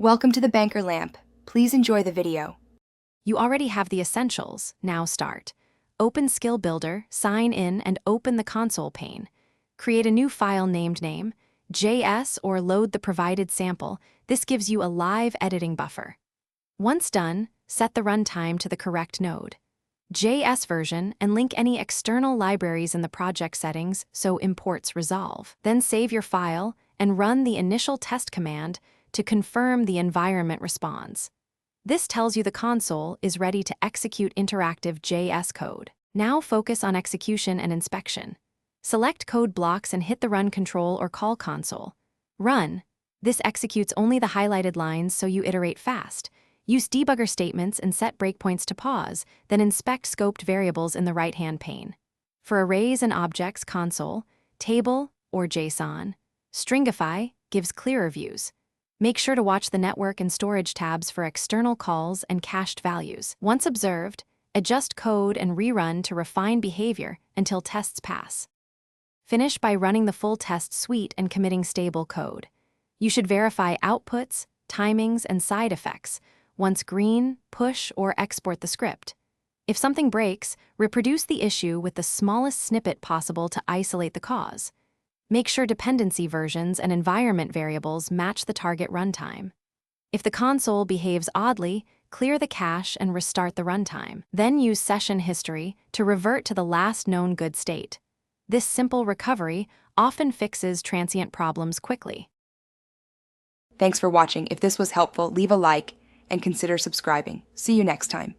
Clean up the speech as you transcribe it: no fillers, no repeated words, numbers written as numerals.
Welcome to the Banker Lamp. Please enjoy the video. You already have the essentials, now start. Open Skill Builder, sign in, and open the console pane. Create a new file named name, JS, or load the provided sample. This gives you a live editing buffer. Once done, set the runtime to the correct node. JS version and link any external libraries in the project settings so imports resolve. Then save your file and run the initial test command to confirm the environment responds. This tells you the console is ready to execute interactive JS code. Now focus on execution and inspection. Select code blocks and hit the run control or call console. Run. This executes only the highlighted lines so you iterate fast. Use debugger statements and set breakpoints to pause, then inspect scoped variables in the right-hand pane. For arrays and objects console, table or JSON, Stringify gives clearer views. Make sure to watch the network and storage tabs for external calls and cached values. Once observed, adjust code and rerun to refine behavior until tests pass. Finish by running the full test suite and committing stable code. You should verify outputs, timings, and side effects. Once green, push or export the script. If something breaks, reproduce the issue with the smallest snippet possible to isolate the cause. Make sure dependency versions and environment variables match the target runtime. If the console behaves oddly, clear the cache and restart the runtime. Then use session history to revert to the last known good state. This simple recovery often fixes transient problems quickly. Thanks for watching. If this was helpful, leave a like and consider subscribing. See you next time.